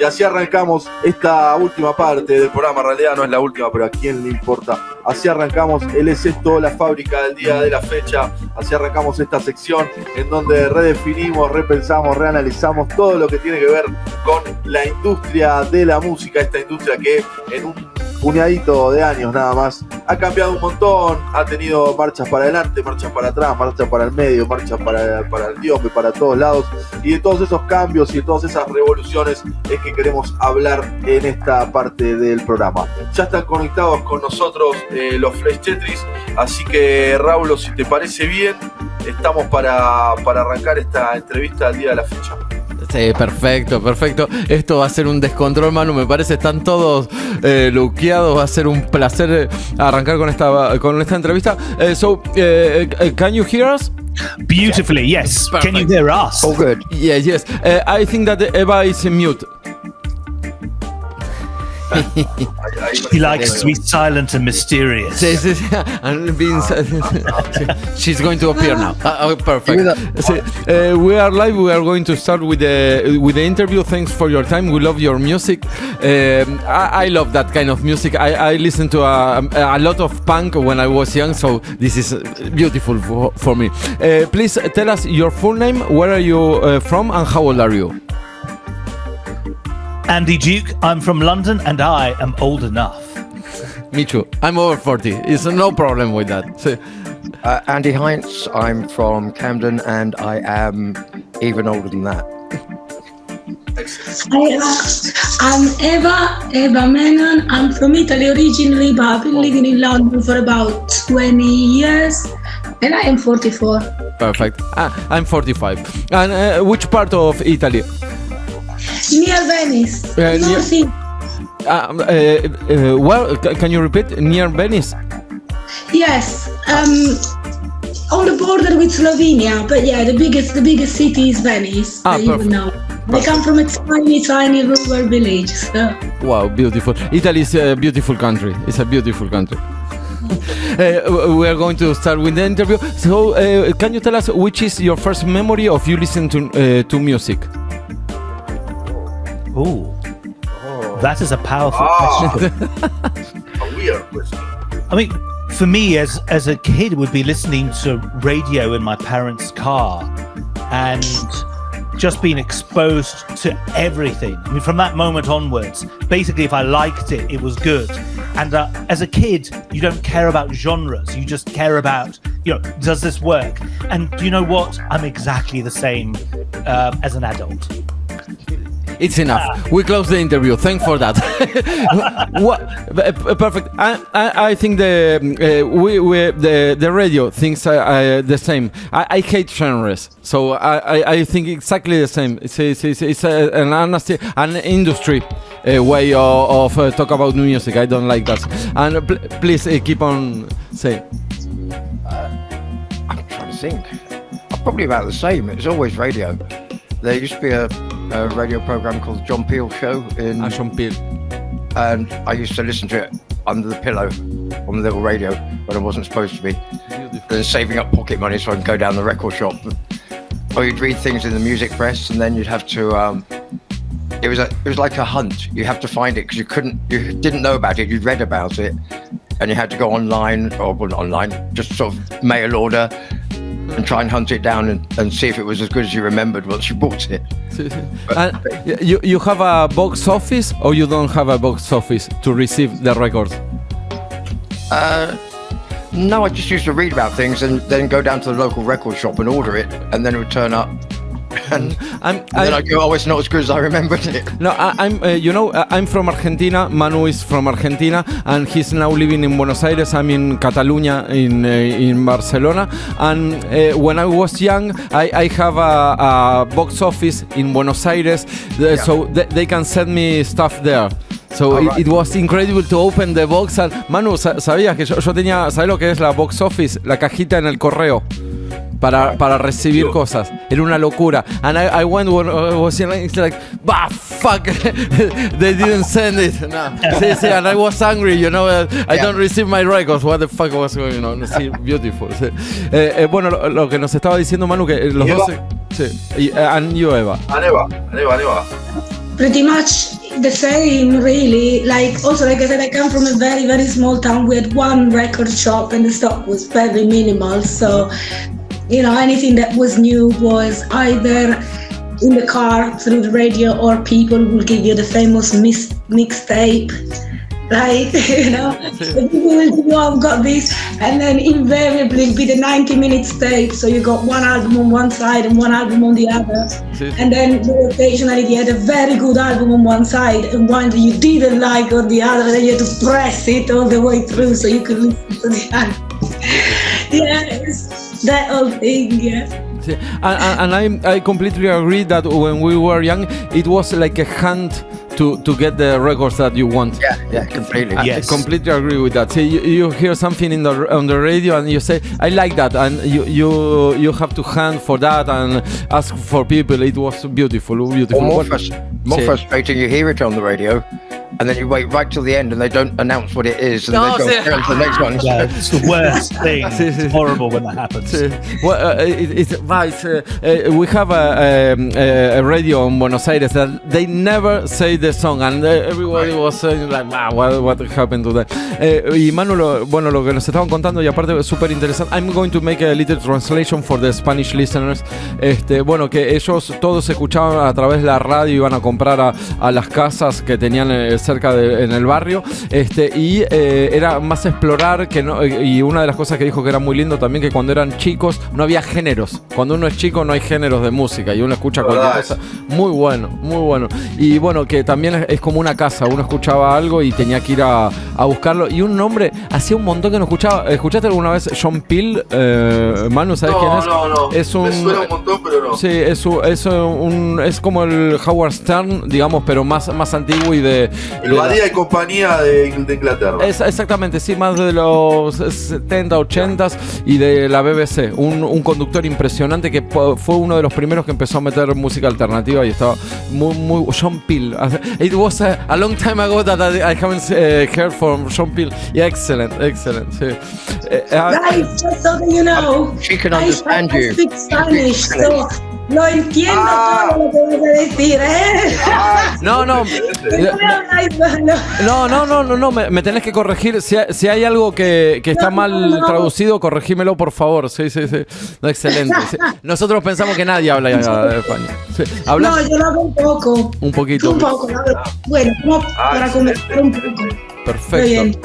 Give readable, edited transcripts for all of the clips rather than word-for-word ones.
Y así arrancamos esta última parte del programa. En realidad no es la última, pero a quién le importa. Así arrancamos el Es Esto, la fábrica del día de la fecha. Así arrancamos esta sección en donde redefinimos, repensamos, reanalizamos todo lo que tiene que ver con la industria de la música. Esta industria que en un puñadito de años nada más ha cambiado un montón, ha tenido marchas para adelante, marchas para atrás, marchas para el medio, marchas para el diome, para todos lados, y de todos esos cambios y de todas esas revoluciones es que queremos hablar en esta parte del programa. Ya están conectados con nosotros los Flash TETRIS, así que Raúl, si te parece bien, estamos para arrancar esta entrevista al día de la fecha. Sí, perfecto. Esto va a ser un descontrol, Manu. Me parece están todos luqueados. Va a ser un placer arrancar con esta entrevista. Can you hear us? Beautifully, yes. Perfect. Can you hear us? Oh, good. Yes. I think that Eva is mute. She likes to be silent and mysterious. Sí. And she's going to appear now. Perfect. We are live. We are going to start with the interview. Thanks for your time. We love your music. I love that kind of music. I listened to a lot of punk when I was young, so this is beautiful for me. Please tell us your full name. Where are you from, and how old are you? Andy Duke, I'm from London and I am old enough. Me too. I'm over 40. It's no problem with that. So, Andy Heinz, I'm from Camden and I am even older than that. I'm Eva Menon. I'm from Italy originally, but I've been living in London for about 20 years and I am 44. Perfect. I'm 45. And which part of Italy? Near Venice. Well, can you repeat? Near Venice? Yes. On the border with Slovenia, but yeah, the biggest city is Venice. You would know. I come from a tiny rural village. So. Wow, beautiful. Italy is a beautiful country. It's a beautiful country. We are going to start with the interview. So, can you tell us which is your first memory of you listening to music? Ooh, that is a powerful question. A weird question. I mean, for me, as a kid, would be listening to radio in my parents' car and just being exposed to everything. I mean, from that moment onwards, basically, if I liked it, it was good. And as a kid, you don't care about genres. You just care about, does this work? And do you know what? I'm exactly the same as an adult. It's enough. We close the interview. Thanks for that. Perfect. I think the radio thinks the same. I hate genres, so I think exactly the same. It's an industry way of talk about new music. I don't like that. And please keep on saying. I'm trying to think. Probably about the same. It's always radio. There used to be a radio program called John Peel Show John Peel, and I used to listen to it under the pillow on the little radio when I wasn't supposed to be. Then saving up pocket money so I could go down the record shop. Or you'd read things in the music press, and then you'd have to. It was like a hunt. You have to find it because you didn't know about it. You'd read about it, and you had to go online, just sort of mail order. And try and hunt it down and see if it was as good as you remembered once you bought it. You have a box office, or you don't have a box office to receive the records? No, I just used to read about things and then go down to the local record shop and order it, and then it would turn up. And then I go, oh, it's not as good as I remembered it. No, I'm from Argentina. Manu is from Argentina, and he's now living in Buenos Aires. I'm in Catalunya, in Barcelona. And when I was young, I have a box office in Buenos Aires, so they can send me stuff there. So it was incredible to open the box. And Manu, ¿sabías que yo tenía, ¿sabes lo que es la box office? La cajita en el correo. Para recibir cosas. Era una locura. And I went when I was in, it's like, bah, fuck, they didn't send it. No. Sí, and I was angry, I don't receive my records. What the fuck was going on? Sí, beautiful. Sí. Bueno, lo que nos estaba diciendo Manu, que los dos... Sí. And you, Eva. Eva. pretty much the same, really. Like, also, like I said, I come from a very, very small town. We had one record shop and the stock was very minimal. So, anything that was new was either in the car through the radio, or people will give you the famous mixtape. Like, the people will tell you, I've got this, and then invariably it'll be the 90-minute tape. So you got one album on one side and one album on the other. And then occasionally you had a very good album on one side and one that you didn't like on the other, and then you had to press it all the way through so you could listen to the album. It's that whole thing, yeah. And I completely agree that when we were young, it was like a hunt to get the records that you want. Yeah, completely. Yes. I completely agree with that. See, you hear something on the radio and you say, I like that, and you have to hunt for that and ask for people. It was beautiful. Or more frustrating, you hear it on the radio, and then you wait right till the end and they don't announce what it is, and they go straight to the next one. Yeah, it's the worst thing. It's horrible when that happens. Well, it's right. We have a radio in Buenos Aires that they never say the song, and everybody was saying like, wow, what happened to that? Y Manu, lo que nos estaban contando, y aparte es súper interesante. I'm going to make a little translation for the Spanish listeners. Bueno, que ellos todos escuchaban a través de la radio, iban a comprar a las casas que tenían cerca en el barrio, y era más explorar que no. Y una de las cosas que dijo que era muy lindo también, que cuando eran chicos no había géneros. Cuando uno es chico no hay géneros de música y uno escucha cualquier cosa. Muy bueno. Y bueno, que también es como una casa, uno escuchaba algo y tenía que ir a buscarlo. Y un nombre, hacía un montón que no escuchaba. ¿Escuchaste alguna vez John Peel? Manu, ¿sabes quién es? No. Me suena un montón, pero no. Sí, es como el Howard Stern, digamos, pero más antiguo y de... El Badía y compañía de Inglaterra. Exactamente, sí, más de los 70, 80 y de la BBC. Un conductor impresionante que fue uno de los primeros que empezó a meter música alternativa y estaba muy John Peel. It was a long time ago that I haven't heard from John Peel. Yeah, excellent. Sí. Guys, just so that you know, She can understand I you. speak Spanish, so lo entiendo todo lo que vas a decir, No, me tenés que corregir. Si hay algo que está mal traducido, corregímelo, por favor. Sí. No, excelente. Sí. Nosotros pensamos que nadie habla español. Sí. No, yo lo hago un poco. Un poquito. Un poco, bueno, como para comentar un poco. Perfecto.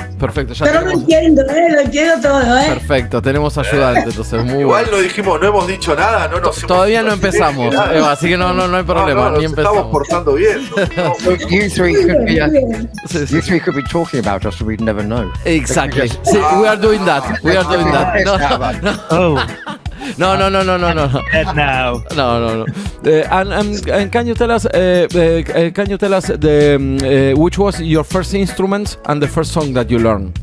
Ya pero tenemos... lo entiendo todo, Perfecto, tenemos ayudante, entonces muy Igual bueno. no dijimos, no hemos dicho nada, Todavía no empezamos, Eva, así que no hay problema, ni empezamos. Estamos portando bien. You three could be talking about us, we'd never know. Exactly. Sí, we are doing that. No. And now. No. And can you tell us the which was your first instrument and the first song that you learned?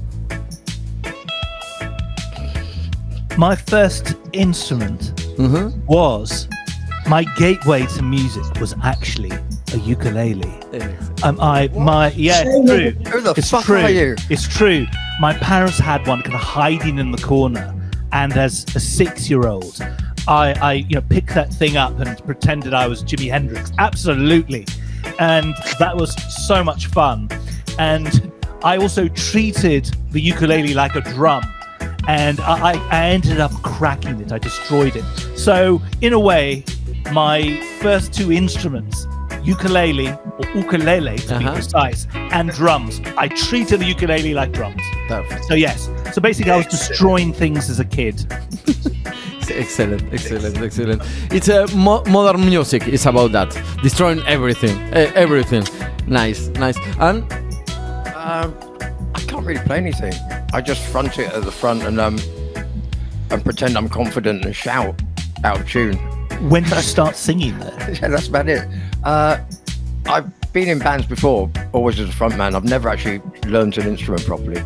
My first instrument was, my gateway to music was actually a ukulele. It's true. Who the fuck are you? It's true. My parents had one kind of hiding in the corner. And as a 6-year-old, I picked that thing up and pretended I was Jimi Hendrix. Absolutely. And that was so much fun. And I also treated the ukulele like a drum. And I ended up cracking it. I destroyed it. So, in a way, my first two instruments, ukulele, or ukulele to be precise, and drums. I treated the ukulele like drums. Perfect. So yes. So basically I was destroying things as a kid. Excellent. It's modern music. It's about that. Destroying everything. Nice. And? I can't really play anything. I just front it at the front and pretend I'm confident and shout out of tune. When did you start singing there? Yeah, that's about it. I've been in bands before, always as a front man. I've never actually learned an instrument properly.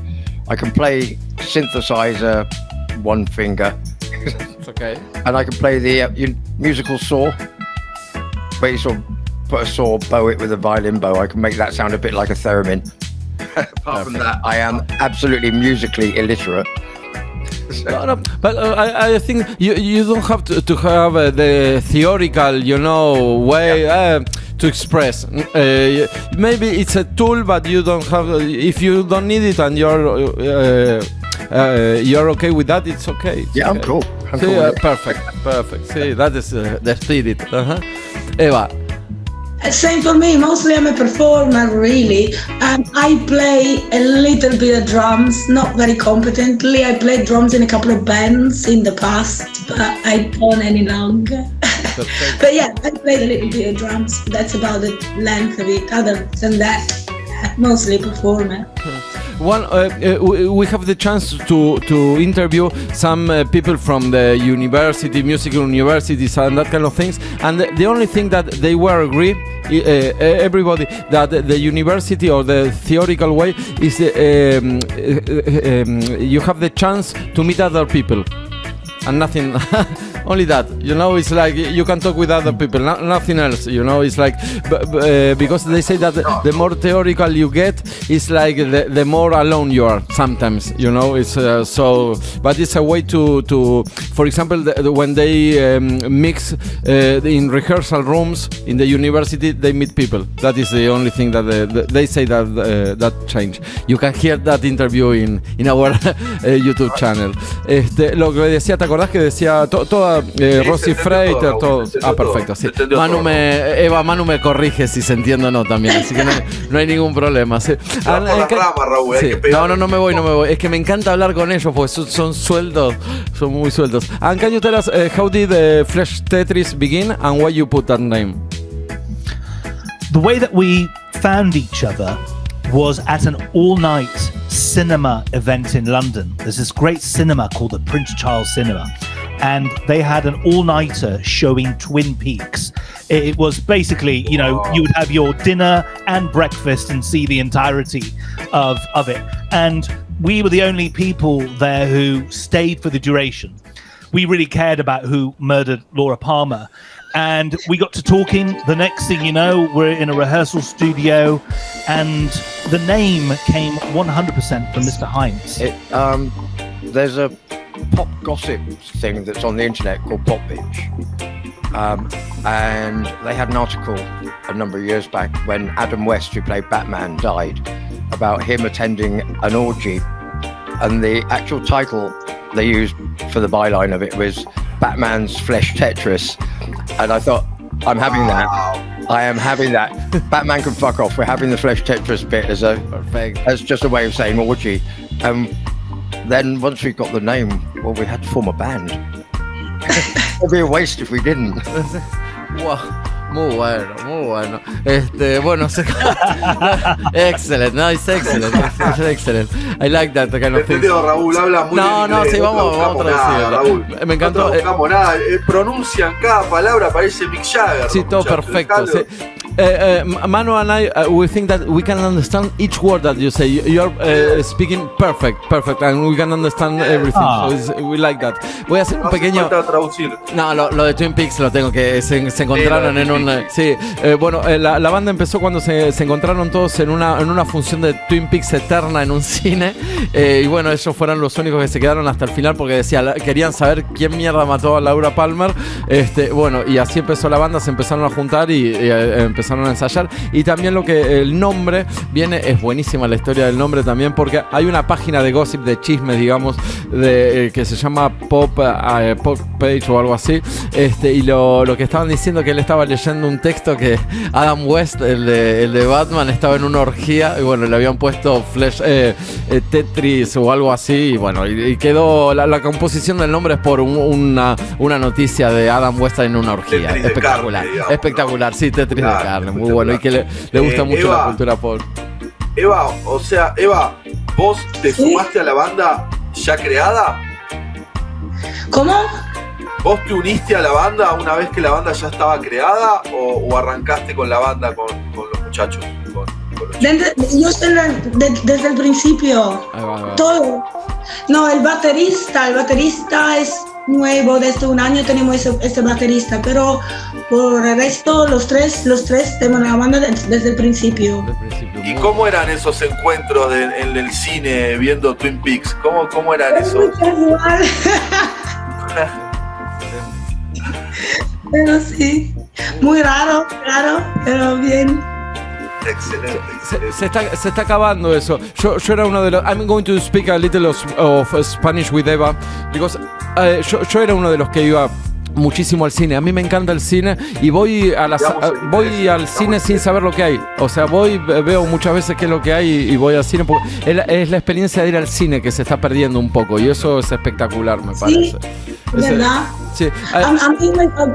I can play synthesizer, one finger. It's okay. And I can play the musical saw, where you sort of put a saw, bow it with a violin bow. I can make that sound a bit like a theremin. Apart from that, I am absolutely musically illiterate. No, but I think you don't have to have the theoretical, way to express. Maybe it's a tool, but you don't have. If you don't need it and you're okay with that, it's okay. Yeah, okay. I'm cool. Perfect. See, that is the spirit. Eva. Same for me. Mostly I'm a performer, really. I play a little bit of drums, not very competently. I played drums in a couple of bands in the past, but I don't any longer. But yeah, I played a little bit of drums. That's about the length of it. Other than that, mostly a performer. We have the chance to interview some people from the university, musical universities and that kind of things. And the only thing that they were agree, everybody, that the university or the theoretical way is you have the chance to meet other people. And nothing, only that, it's like you can talk with other people, nothing else, it's like, because they say that the more theoretical you get, it's like the more alone you are sometimes, it's but it's a way to for example, when they mix in rehearsal rooms in the university, they meet people. That is the only thing that they say that change. You can hear that interview in our YouTube channel. Lo que decía, ¿te acordás que decía toda Rosy Freiter, todo? Perfecto, sí. Manu me corrige si se entiende o no también, así que no hay ningún problema. Sí. Raúl, sí. No me voy. Es que me encanta hablar con ellos porque son muy sueltos. And can you tell us how did Flash Tetris begin and why you put that name? The way that we found each other was at an all-night cinema event in London. There's this great cinema called the Prince Charles Cinema, and they had an all-nighter showing Twin Peaks. It was basically, you would have your dinner and breakfast and see the entirety of it. And we were the only people there who stayed for the duration. We really cared about who murdered Laura Palmer. And we got to talking. The next thing you know, we're in a rehearsal studio, and the name came 100% from Mr. Hines. There's a pop gossip thing that's on the internet called Pop Bitch. And they had an article a number of years back when Adam West, who played Batman, died, about him attending an orgy. And the actual title they used for the byline of it was Batman's Flesh Tetris. And I thought, I'm having that. I am having that. Batman can fuck off. We're having the Flesh Tetris bit as just a way of saying orgy. Then once we got the name, well, we had to form a band. It'd be a waste if we didn't. Wow. Muy bueno. Excellent, no, it's excellent. I like that kind of thing. Raúl, habla muy bien. No, sí, vamos a traducirlo. Me encantó. No buscamos nada, pronuncian cada palabra, parece Mick Jagger. Sí, todo perfecto. Sí. Manu and I, we think that we can understand each word that you say. You're speaking perfect, and we can understand everything. So we like that. Voy a hacer un pequeño. No, lo de Twin Peaks lo tengo que se encontraron en un. Sí, la banda empezó cuando se encontraron todos en una función de Twin Peaks eterna en un cine. Y bueno, ellos fueron los únicos que se quedaron hasta el final porque querían saber quién mierda mató a Laura Palmer. Y así empezó la banda, se empezaron a juntar y empezaron a ensayar. Y también el nombre viene, es buenísima la historia del nombre también, porque hay una página de gossip, de chismes, digamos, que se llama Pop Page o algo así. Y lo que estaban diciendo, que él estaba leyendo un texto que Adam West, el de Batman, estaba en una orgía y bueno, le habían puesto Tetris o algo así, y bueno, y quedó la composición del nombre es por una noticia de Adam West en una orgía. Tetris espectacular, de carne, espectacular, sí, Tetris de carne, muy bueno, y que le gusta mucho Eva, la cultura pop. Eva, ¿vos te sumaste a la banda ya creada? ¿Cómo? ¿Vos te uniste a la banda una vez que la banda ya estaba creada o arrancaste con la banda con los muchachos? Yo estoy desde el principio. Todo. No, el baterista es nuevo, desde un año tenemos este baterista, pero por el resto los tres tenemos la banda desde el principio. ¿Y cómo eran esos encuentros en el cine viendo Twin Peaks? ¿Cómo eran esos? Pero sí. Muy raro, pero bien. Excelente. Se está acabando eso. Yo era uno de los. I'm going to speak a little of Spanish with Eva, because yo era uno de los que iba muchísimo al cine. A mí me encanta el cine y voy al cine sin saber lo que hay. O sea, veo muchas veces qué es lo que hay y voy al cine porque es la experiencia de ir al cine que se está perdiendo un poco y eso es espectacular, me parece. ¿Verdad? Sí. A mí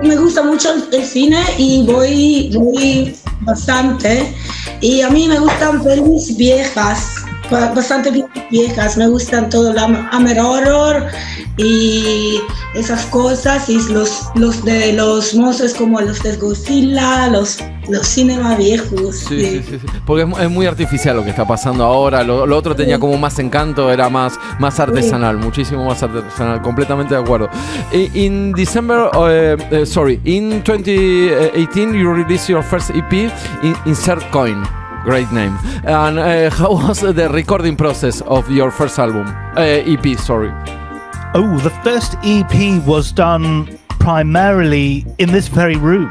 me gusta mucho el cine y voy bastante. Y a mí me gustan pelis viejas, bastante viejas. Me gustan todo el Hammer Horror y esas cosas. Y los de los monstruos como los de Godzilla, los cinemas viejos. Sí. Porque es muy artificial lo que está pasando ahora. Lo otro tenía como más encanto, era más artesanal, muchísimo más artesanal. Completamente de acuerdo. In December, in 2018, you released your first EP, Insert Coin. Great name. And how was the recording process of your first album? EP, sorry. Oh, the first EP was done primarily in this very room.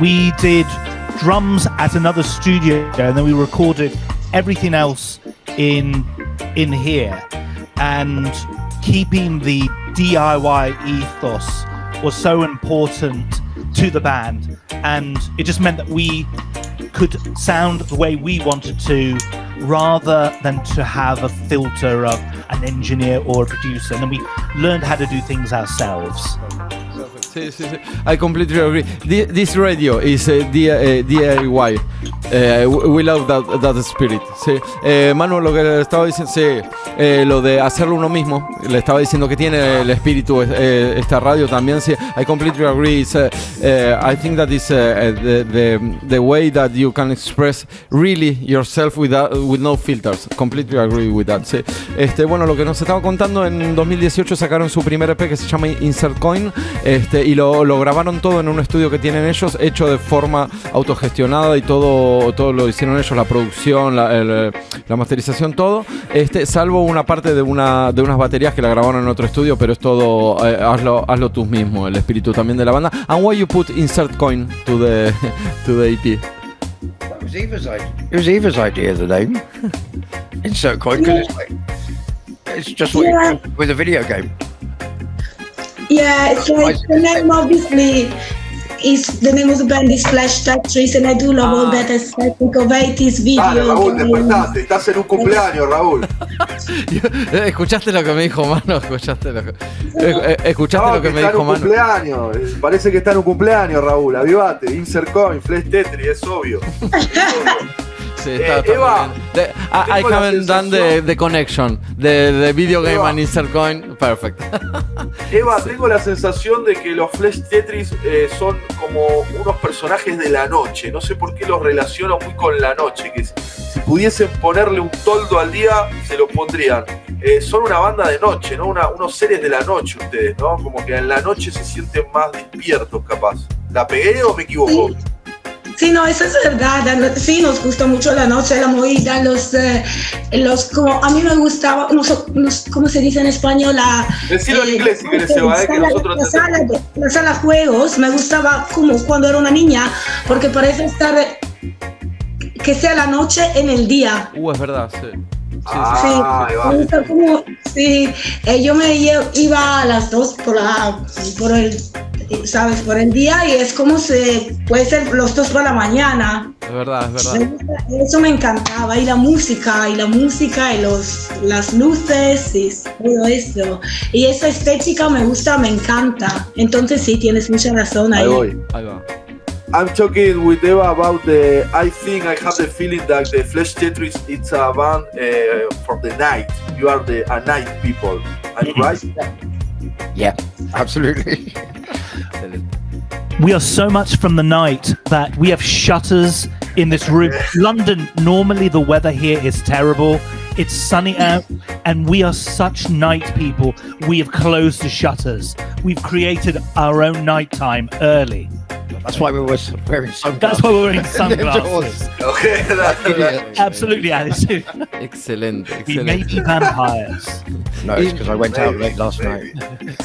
We did drums at another studio and then we recorded everything else in here. And keeping the DIY ethos was so important to the band, and it just meant that we could sound the way we wanted to rather than to have a filter of an engineer or a producer, and then we learned how to do things ourselves. Sí. I completely agree. This radio is DIY. We love that spirit. Sí. Manu, lo que le estaba diciendo, lo de hacerlo uno mismo, le estaba diciendo que tiene el espíritu esta radio también. Sí. I completely agree. I think that is the way that you can express really yourself with no filters. Completely agree with that. Sí. Bueno, lo que nos estaba contando, en 2018 sacaron su primer EP que se llama Insert Coin. Y lo grabaron todo en un estudio que tienen ellos, hecho de forma autogestionada y todo lo hicieron ellos, la producción, la masterización, todo, salvo una parte de unas baterías que la grabaron en otro estudio, pero es todo, hazlo tú mismo, el espíritu también de la banda. And why you put Insert Coin to the EP? That was Eva's idea. It was Eva's idea, the name. Insert Coin, because it's just what you do with a video game. Yeah, it's like the name obviously is the name of the band is TETRIS, and I do love all that aesthetic of 80s video. Dale, Raúl, despertaste, estás en un cumpleaños, Raúl. ¿Escuchaste lo que me dijo Mano? ¿Escuchaste lo que me dijo Mano? Cumpleaños. Parece que está en un cumpleaños, Raúl. Avivate, Insert Coin, Flash Tetris, es obvio. Sí, está Eva, bien. I haven't done the connection. The video game Eva. and Insert Coin, perfect. Eva, tengo la sensación de que los Flash Tetris son como unos personajes de la noche. No sé por qué los relaciono muy con la noche. Que si pudiesen ponerle un toldo al día, se lo pondrían. Son una banda de noche, ¿no? Unos seres de la noche ustedes, ¿no? Como que en la noche se sienten más despiertos, capaz. ¿La pegué o me equivoco? Sí, no, eso es verdad. Sí, nos gusta mucho la noche, la movida, los como a mí me gustaba, ¿cómo se dice en español? Decirlo en inglés si querés, Eva, que nosotros la sala juegos me gustaba como cuando era una niña, porque parece estar que sea la noche en el día. Es verdad, sí. Me gusta como, yo me iba a las 2 por el día y es como puede ser los 2 por la mañana. Es verdad. Eso me encantaba, y la música y las luces y todo eso. Y esa estética me gusta, me encanta. Entonces sí, tienes mucha razón ahí. Ahí va. I'm talking with Eva about I think I have the feeling that the Flash Tetris it's a band for the night. You are a night people. Are you right? Yeah, absolutely. We are so much from the night that we have shutters in this room. London, normally the weather here is terrible. It's sunny out, and we are such night people. We have closed the shutters. We've created our own nighttime early. That's why we were wearing sunglasses. That's why we're wearing sunglasses. Okay, Absolutely, Alice. Excelente, We may be vampires. No, it's because I went out late last night.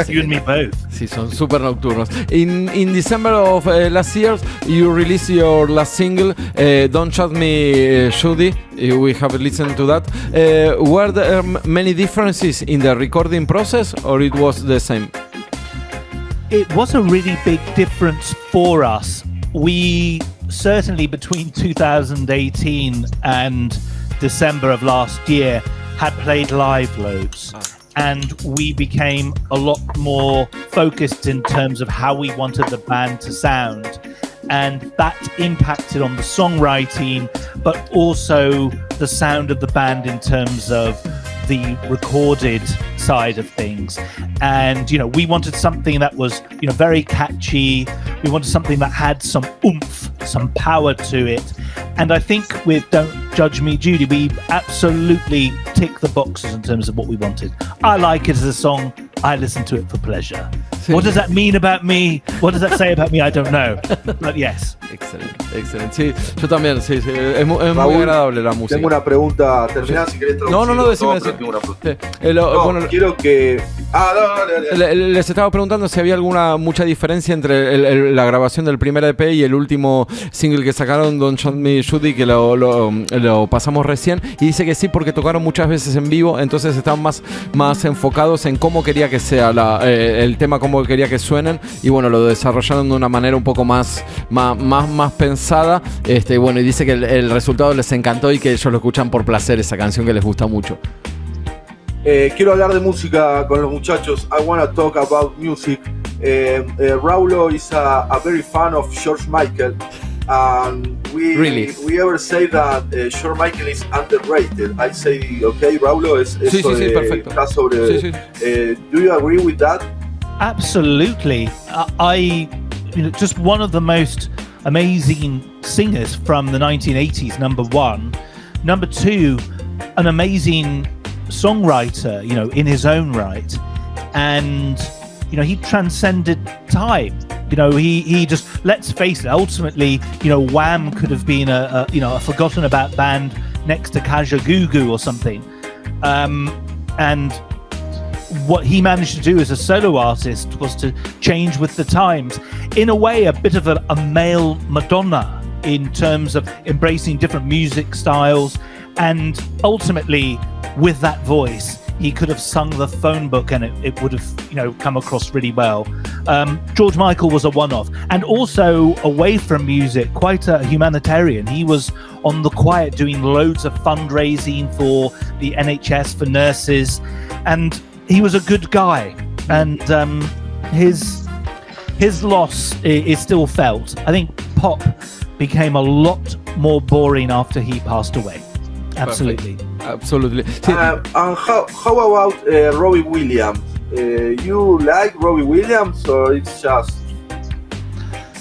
You and me both. Sí, son super nocturnos. In December of last year, you released your last single, Don't Shut Me, Judy. We have listened to that. Were there many differences in the recording process, or it was the same? It was a really big difference for us. We certainly, between 2018 and December of last year, had played live loads. And we became a lot more focused in terms of how we wanted the band to sound. And that impacted on the songwriting, but also the sound of the band in terms of the recorded side of things. And, we wanted something that was, very catchy. We wanted something that had some oomph, some power to it. And I think with Don't Judge Me, Judy, we absolutely tick the boxes in terms of what we wanted. I like it as a song. I listen to it for pleasure. Sí. What does that mean about me? What does that say about me? I don't know. But yes. Excelente. Sí, yo también, sí. Es muy agradable la música. Tengo una pregunta. Terminá si querés traducir. No, decime. Tengo una pregunta. Bueno, quiero que... dale. Les estaba preguntando si había mucha diferencia entre la grabación del primer EP y el último single que sacaron, Don't Shut Me Judy, que lo pasamos recién, y dice que sí porque tocaron muchas veces en vivo, entonces estaban más enfocados en cómo quería que sea el tema, cómo quería que suenen, y bueno, lo desarrollaron de una manera un poco más pensada, bueno, y dice que el resultado les encantó y que ellos lo escuchan por placer, esa canción que les gusta mucho. Quiero hablar de música con los muchachos. I want to talk about music. Raulo is a very fan of George Michael, and we ever say that George Michael is underrated. I say, okay, Raulo, sí, perfecto. Está sobre. Sí. Do you agree with that? Absolutely. Just one of the most amazing singers from the 1980s. Number one. Number two, an amazing songwriter, in his own right, and he transcended time. He just, let's face it, ultimately, Wham could have been a forgotten about band next to Kajagoogoo or something, and what he managed to do as a solo artist was to change with the times, in a way a bit of a male Madonna in terms of embracing different music styles. And ultimately, with that voice, he could have sung the phone book and it would have, come across really well. George Michael was a one-off. And also, away from music, quite a humanitarian. He was on the quiet doing loads of fundraising for the NHS, for nurses. And he was a good guy. And his loss is still felt. I think pop became a lot more boring after he passed away. Absolutely. And how about Robbie Williams? You like Robbie Williams, or it's just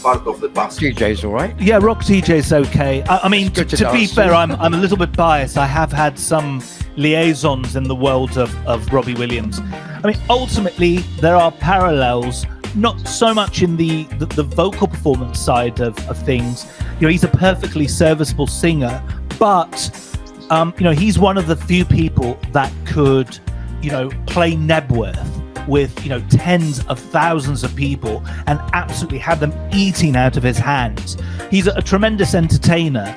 part of the past? DJ's all right. Yeah, rock DJ's okay. I mean, to be fair, I'm a little bit biased. I have had some liaisons in the world of Robbie Williams. I mean, ultimately, there are parallels, not so much in the vocal performance side of things. He's a perfectly serviceable singer, but he's one of the few people that could, play Nebworth with, tens of thousands of people and absolutely have them eating out of his hands. He's a tremendous entertainer.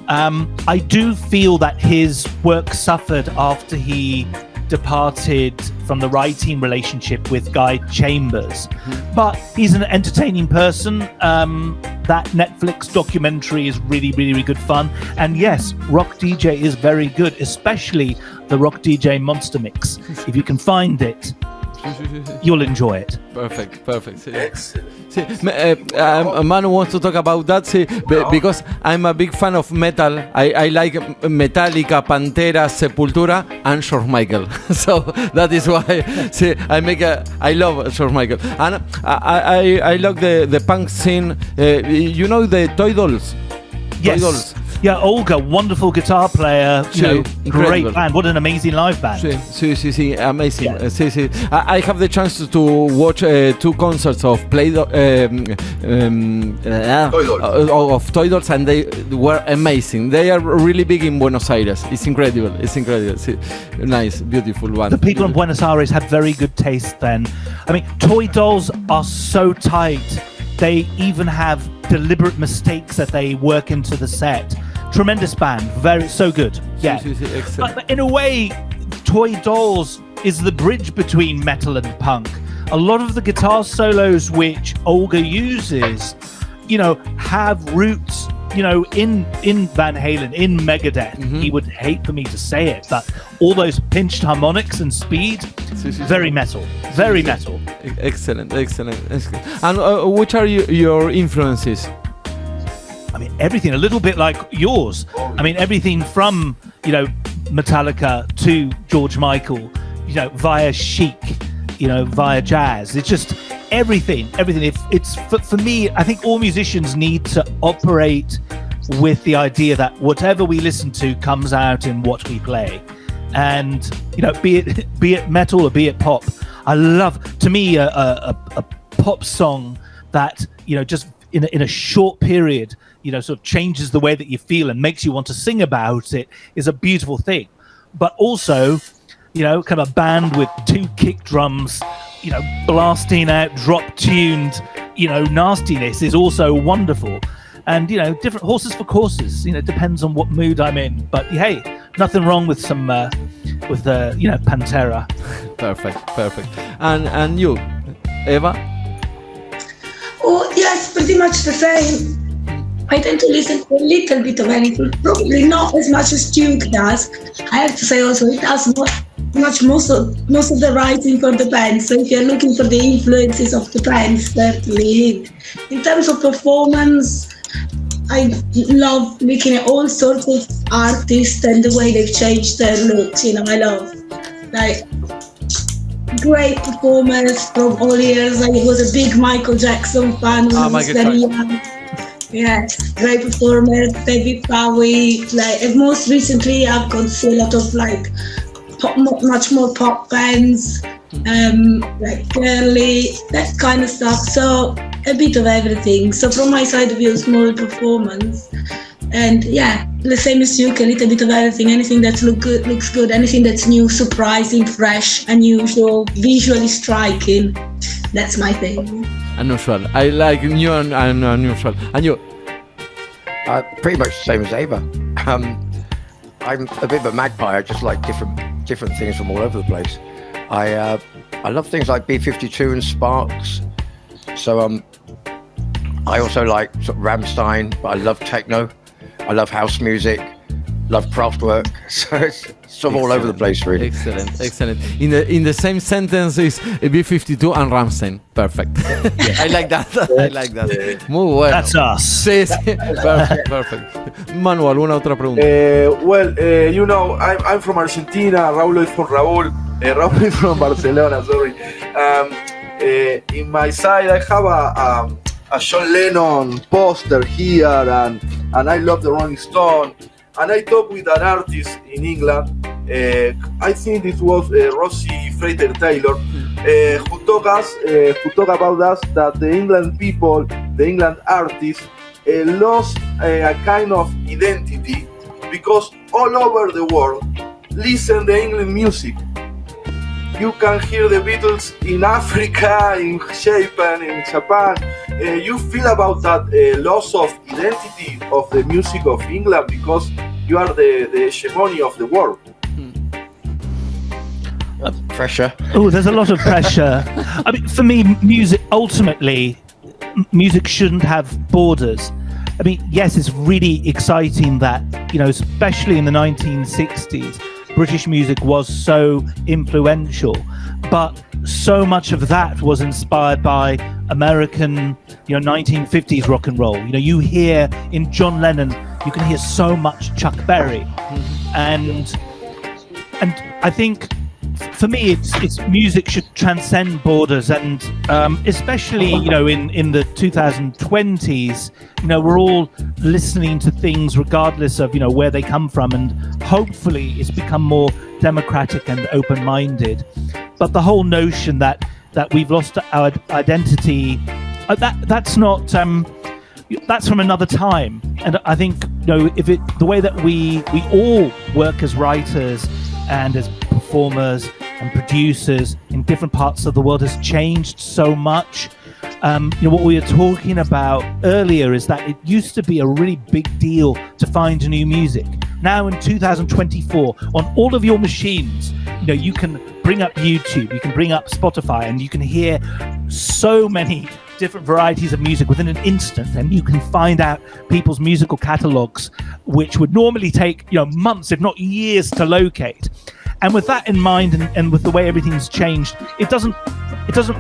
I do feel that his work suffered after he departed from the writing relationship with Guy Chambers. But he's an entertaining person. That Netflix documentary is really, really, really good fun. And yes, Rock DJ is very good, especially the Rock DJ Monster Mix. If you can find it, you'll enjoy it. Perfect. Manu wants to talk about that, because I'm a big fan of metal. I like Metallica, Pantera, Sepultura, and George Michael. So that is why I love George Michael. And I love the punk scene. The Toy Dolls. Yes. Toy Dolls. Yeah, Olga, wonderful guitar player. Great band. What an amazing live band. Sí, amazing. Yeah. Sí. I have the chance to watch 2 concerts of Toy Dolls, and they were amazing. They are really big in Buenos Aires. It's incredible. Sí. Nice, beautiful one. The people in Buenos Aires have very good taste then. I mean, Toy Dolls are so tight. They even have deliberate mistakes that they work into the set. Tremendous band, so good. Yeah. Excellent. But in a way, Toy Dolls is the bridge between metal and punk. A lot of the guitar solos which Olga uses, have roots, in Van Halen, in Megadeth. Mm-hmm. He would hate for me to say it, but all those pinched harmonics and speed, very metal. Very metal. Excellent. And which are your influences? I mean, everything, a little bit like yours. I mean, everything from, Metallica to George Michael, via Chic, via jazz. It's just everything. It's for me, I think all musicians need to operate with the idea that whatever we listen to comes out in what we play. And, be it metal or be it pop. I love, to me, a pop song that, just in a short period, sort of changes the way that you feel and makes you want to sing about it is a beautiful thing. But also, kind of a band with 2 kick drums, blasting out drop-tuned, nastiness is also wonderful. And, different horses for courses, depends on what mood I'm in. But hey, nothing wrong with some, Pantera. Perfect. And you, Eva? Oh, yes, pretty much the same. I tend to listen to a little bit of anything, probably not as much as Duke does. I have to say also, it does most of the writing for the band. So if you're looking for the influences of the band, certainly. In terms of performance, I love looking at all sorts of artists and the way they've changed their looks. I love great performers from all years. I was a big Michael Jackson fan when I was very young. Yes, great performers, David Bowie. And most recently, I've gone to see a lot of much more pop bands, girly, that kind of stuff. So a bit of everything. So from my side of view, it's more performance. And the same as you, a little bit of everything. Anything that looks good, anything that's new, surprising, fresh, unusual, visually striking. That's my thing. Unusual. I like new and unusual. And you? Pretty much the same as Ava. I'm a bit of a magpie. I just like different things from all over the place. I love things like B-52 and Sparks. So I also like sort of Rammstein, but I love techno. I love house music, love Kraftwerk. So it's sort of all over the place, really. Excellent. In the same sentence is B-52 and Rammstein. Perfect. I like that. Muy bueno. That's us. Sí. Perfect. Manu, ¿alguna otra pregunta? I'm from Argentina. Raúl is from Raúl. Raúl is from Barcelona. Sorry. In my side, I have a John Lennon poster here, and I love the Rolling Stone. And I talked with an artist in England. I think it was Rosie Frater Taylor, who talked about us that the England people, the England artists, lost a kind of identity because all over the world listen to English music. You can hear the Beatles in Africa, in Japan, in Japan. You feel about that loss of identity of the music of England because you are the hegemony of the world. Pressure. Oh, there's a lot of pressure. I mean, for me, music shouldn't have borders. I mean, yes, it's really exciting that, especially in the 1960s, British music was so influential, but so much of that was inspired by American, 1950s rock and roll. You hear in John Lennon, you can hear so much Chuck Berry, and I think for me, it's music should transcend borders, and especially in the 2020s, we're all listening to things regardless of where they come from, and hopefully it's become more democratic and open-minded. But the whole notion that we've lost our identity, that's not. That's from another time, and I think the way that we all work as writers and as performers and producers in different parts of the world has changed so much. What we were talking about earlier is that it used to be a really big deal to find new music. Now in 2024, on all of your machines, you can bring up YouTube, you can bring up Spotify, and you can hear so many different varieties of music within an instant, and you can find out people's musical catalogs, which would normally take months, if not years, to locate. And with that in mind, and with the way everything's changed, it doesn't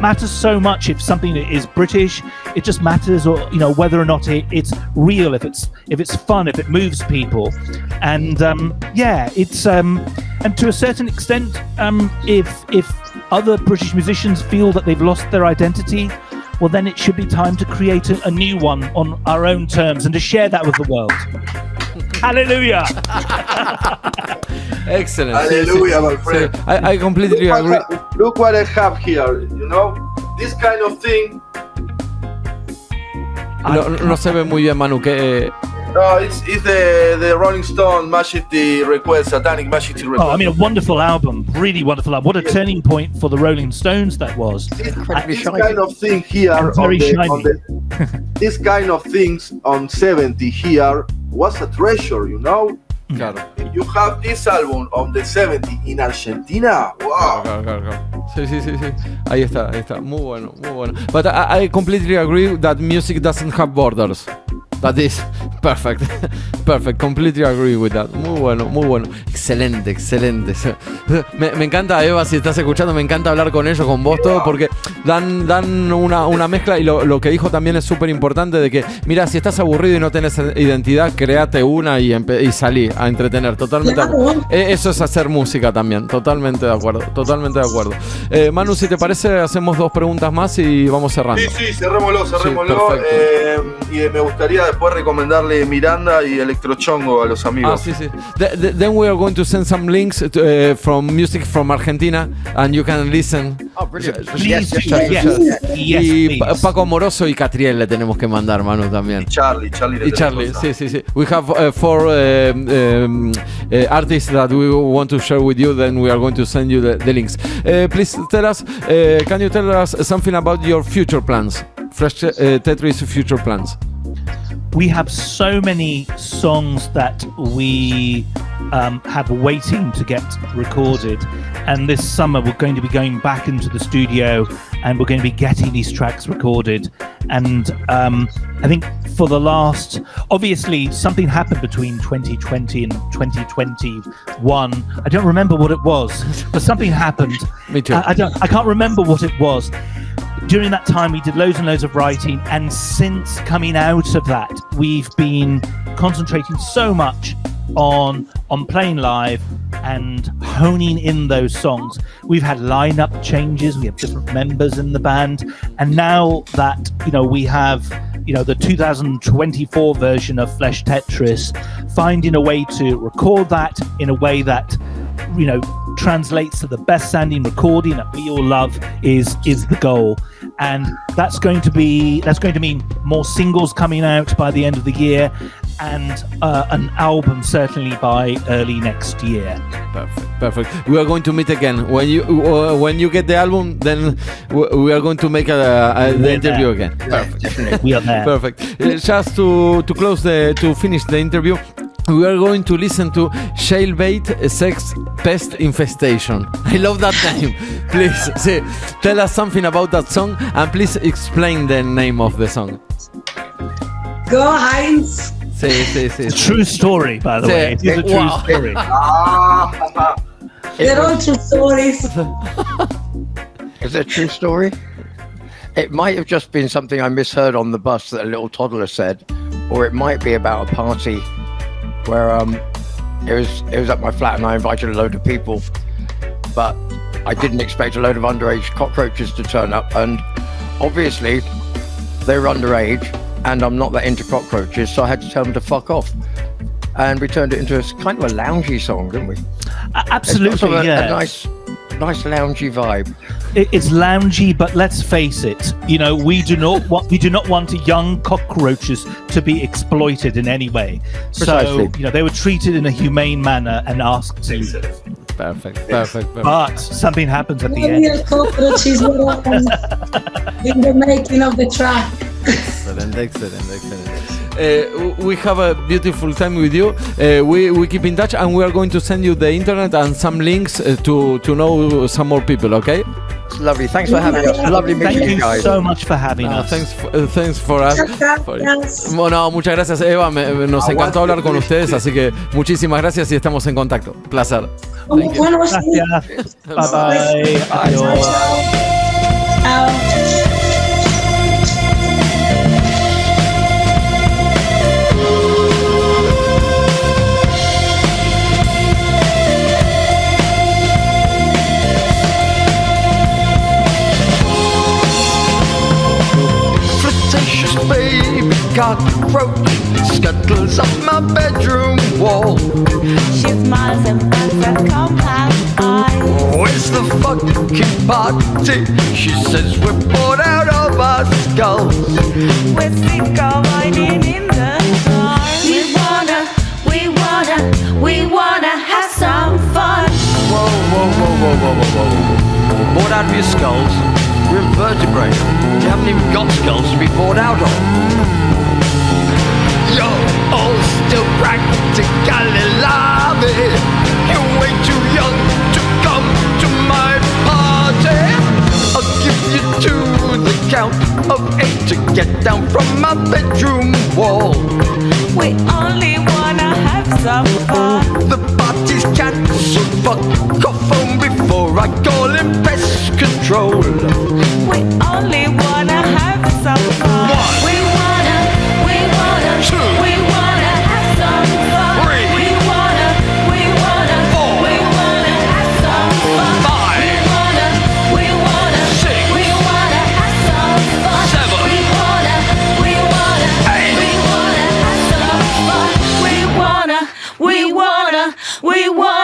matter so much if something is British. It just matters, whether or not it's real, if it's fun, if it moves people, and it's and to a certain extent, if other British musicians feel that they've lost their identity, well, then it should be time to create a new one on our own terms and to share that with the world. Hallelujah! Excellent. Hallelujah, my friend. I completely agree. Look what I have here, this kind of thing. No se ve muy bien, Manu, que... No, it's the Rolling Stone Majesty request, Satanic Majesty request. Oh, I mean, a wonderful album, really wonderful album. What a turning point for the Rolling Stones that was. This kind of thing here, this kind of things on 70 here was a treasure, Claro. You have this album on the 70 in Argentina. Wow. Claro. Sí. Ahí está. Muy bueno. But I completely agree that music doesn't have borders. That is perfect. Completely agree with that. Muy bueno. Excelente. Me encanta, Eva, si estás escuchando, me encanta hablar con ellos, con vos, todo, porque dan una mezcla, y lo que dijo también es súper importante, de que, mira, si estás aburrido y no tenés identidad, créate una y salí a entretener. Totalmente. Eso es hacer música también. Totalmente de acuerdo. Manu, si te parece, hacemos 2 preguntas más y vamos cerrando. Sí, cerrémoslo. Sí, y me gustaría después recomendarle Miranda y Electrochongo a los amigos. Sí. Then we are going to send some links from music from Argentina, and you can listen. Oh, brilliant. Yes, Y please. Paco Moroso y Catriel le tenemos que mandar, Manu, también. Y Charlie. Sí. We have 4 artists that we want to share with you. Then we are going to send you the links. Please tell us, can you tell us something about your future plans? Fresh Tetris future plans. We have so many songs that we have waiting to get recorded, and this summer we're going to be going back into the studio and we're going to be getting these tracks recorded. And I think for the last, obviously something happened between 2020 and 2021. I don't remember what it was, but something happened. Me too. I can't remember what it was. During that time, we did loads and loads of writing, and since coming out of that, we've been concentrating so much on playing live and honing in those songs. We've had lineup changes, we have different members in the band, and now that we have the 2024 version of Flesh Tetris, finding a way to record that in a way that translates to the best sounding recording that we all love is the goal. And that's going to mean more singles coming out by the end of the year, and an album certainly by early next year. Perfect. We are going to meet again when you get the album. Then we are going to make the interview again. Perfect. We are there. Perfect. Just to finish the interview, we are going to listen to Jailbait Sex Pest Infestation. I love that name. Please tell us something about that song, and please explain the name of the song. Go, Heinz. It's a true story, by the way. It is a true story. They're all true stories. Is it a true story? It might have just been something I misheard on the bus that a little toddler said, or it might be about a party where it was at my flat and I invited a load of people, but I didn't expect a load of underage cockroaches to turn up, and obviously they were underage, and I'm not that into cockroaches, so I had to tell them to fuck off. And we turned it into a kind of a loungy song, didn't we? Absolutely, a nice loungy vibe. It's loungy, but let's face it. You know, we do not want young cockroaches to be exploited in any way. Precisely. So, you know, they were treated in a humane manner and asked to. Perfect. But something happens at the end. Real cockroaches were in the making of the track. Excellent. We have a beautiful time with you. We keep in touch, and we are going to send you the internet and some links to know some more people. Okay? It's lovely. Thanks for having us. Lovely meeting you guys. Thank you so much for having us. Thanks for us. Bueno, muchas gracias, Eva. Nos encantó hablar con ustedes, así que muchísimas gracias y estamos en contacto. Placer. Gracias. Bye bye. Adiós. Ciao. Baby cockroach scuttles up my bedroom wall. She smiles and finds a compact eye. Where's the fucking party? She says we're bored out of our skulls. We're sick of hiding in the dark. We wanna have some fun. Whoa. Bored out of your skulls? We're invertebrate. You haven't even got skulls to be bored out of. You're all still practically live. You're way too young to come to my party. I'll give you to the count of 8 to get down from my bedroom wall. We only wanna have some fun. The party's cancelled. Fuck off home before I call in pest control. We only wanna have some fun. One. We wanna Two. have some fun. Three. We wanna Four. have some fun. Five. We wanna Six. have some fun. Seven. We wanna Eight. have some fun. We wanna